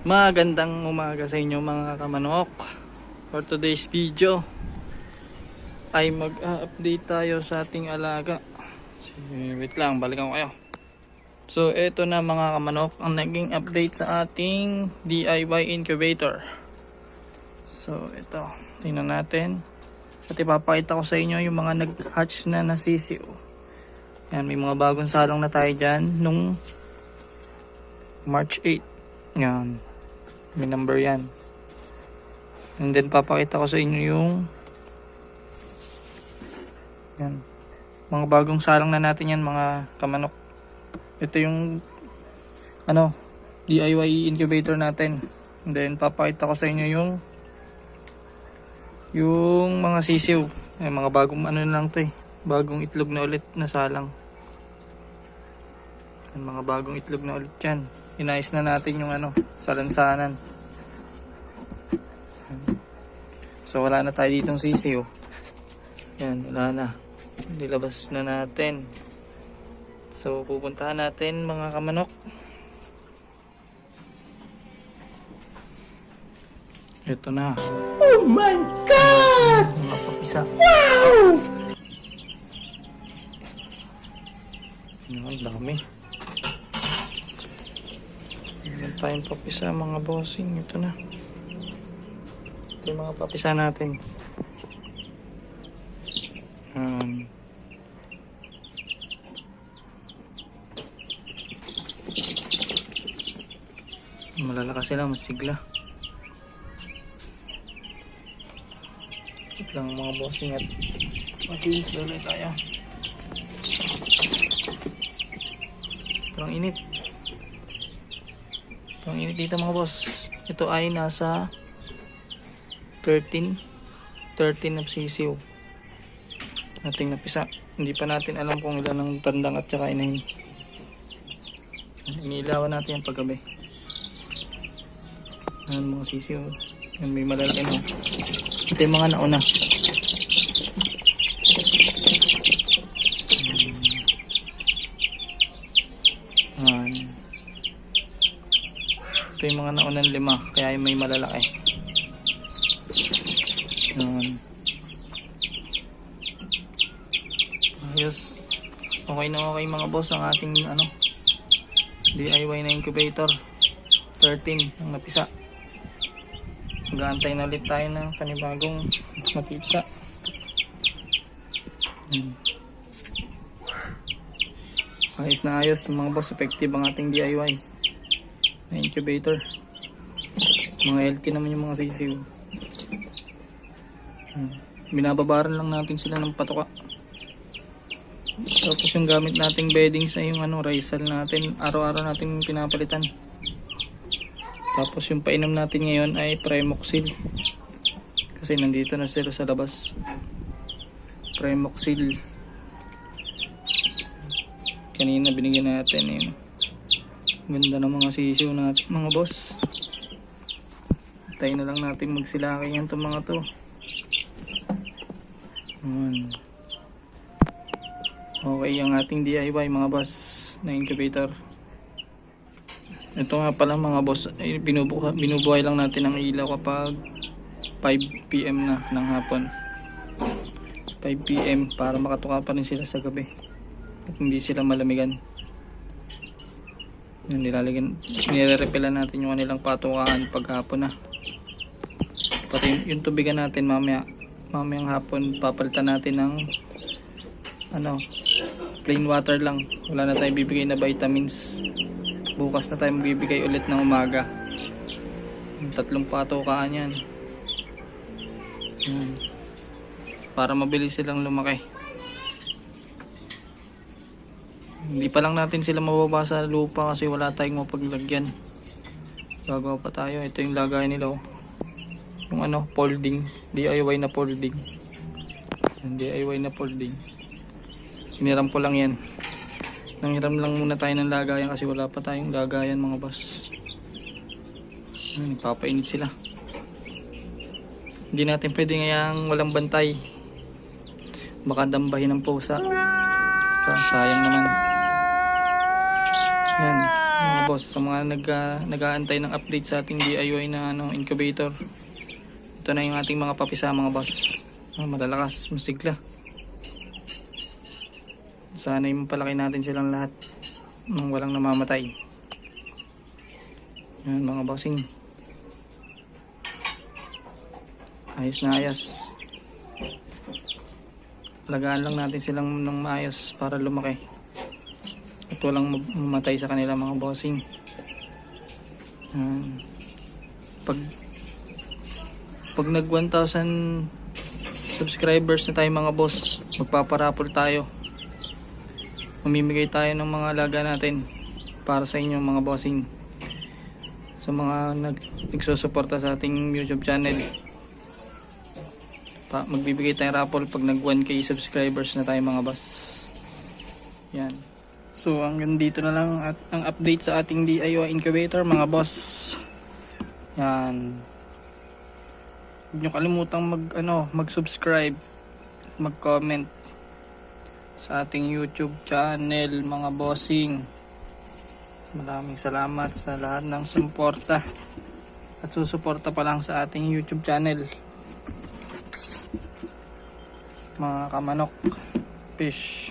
Magandang umaga sa inyo mga kamanok. For today's video ay mag-update tayo sa ating alaga. Wait lang, balikan ko kayo. So eto na mga kamanok ang naging update sa ating DIY incubator. So ito, tingnan natin. At ipapakita ko sa inyo yung mga nag-hatch na nasisiw. Yan, may mga bagong salong na tayo dyan nung March 8. Yan. May number yan. And then papakita ko sa inyo yung yan, mga bagong salang na natin yan mga kamanok. Ito yung DIY incubator natin. And then papakita ko sa inyo yung mga sisiw. Yung mga bagong lang to bagong itlog na ulit na salang. Yung mga bagong itlog na ulit yan. Inayos na natin yung salansanan. So wala na tayo ditong sisiw. Yan, wala na. Nilabas na natin. So pupuntahan natin mga kamanok. Ito na. Oh my God! Mga papisa. Wow! Yan, dami. Meron tayong papisa mga bossing. Ito na. Ito yung mga papisa natin. Malalakas sila, mas sigla. Ito lang mga bossing at matilis ulit tayo. Ito ang init. Ito ang init dito mga boss. Ito ay nasa 13 na sisiw nating napisa. Hindi pa natin alam kung ilan ang tandang at saka inahin. Iniilawan natin yung paggabi. Ayan mga sisiw. Yan, may malalaki na. Ito yung mga nauna. Ayan. Ito yung mga naunang 5. Kaya yung may malalaki. Ayan. Ayos. Okay na okay mga boss ang ating DIY na incubator. 13 ang napisa. Mag-aantay na ulit tayo ng panibagong mapipsa. Ayos na ayos mga boss. Effective ang ating DIY na incubator. Mga healthy naman yung mga sisiw. Binababaran lang natin sila ng patuka. Tapos yung gamit nating bedding sa yung risal natin, araw-araw natin pinapalitan. Tapos yung painom natin ngayon ay Primoxil. Kasi nandito na sila sa labas. Primoxil. Kanina binigyan natin yun. Ganda ng mga sisiw natin mga boss. Tayo na lang natin magsilaki yan itong mga to. Okay yung ating DIY mga boss na incubator. Ito nga pala mga boss, binubuhay lang natin ang ilaw kapag 5 PM na ng hapon. 5 PM para makatuka pa rin sila sa gabi at hindi sila malamigan. Nire-repelan natin yung kanilang patukaan pag hapon na. Pati yung tubigan natin mamayang hapon papalitan natin ng plain water lang. Wala na tayong bibigay na vitamins. Bukas na tayo magbibigay ulit ng umaga. 3 patukaan yan. Para mabilis silang lumaki. Hindi pa lang natin sila mababa sa lupa kasi wala tayong mapaglagyan. Gagawa pa tayo. Ito yung lagay nila. Yung folding. DIY na folding. DIY na folding. Hiniram ko lang yan. Nanghiram lang muna tayo ng lagayan kasi wala pa tayong lagayan mga boss. Ipapainit sila. Hindi natin pwede ngayang walang bantay. Baka dambahin ng pusa. Sayang naman. Yan. Mga boss, sa mga nag-aantay ng update sa ating DIY na incubator. Ito na yung ating mga papisa mga boss. Malalakas, masigla. Sana yung palaki natin silang lahat nang walang namamatay. Yan mga bossing. Ayos na ayos. Alagaan lang natin silang ng maayos para lumaki. At walang mamatay sa kanila mga bossing. Pag nag 1,000 subscribers na tayo mga boss, magpaparapol tayo. Mamimigay tayo ng mga alaga natin para sa inyo mga bossing. Sa mga nagsusuporta sa ating YouTube channel. Magbibigay tayong raffle pag nag 1k subscribers na tayo mga boss. Yan. So hanggang dito na lang at ang update sa ating DIY incubator mga boss. Yan. Huwag nyo kalimutang mag-subscribe, mag-comment sa ating YouTube channel mga bossing. Maraming salamat sa lahat ng suporta at susuporta pa lang sa ating YouTube channel. Mga kamanok, fish.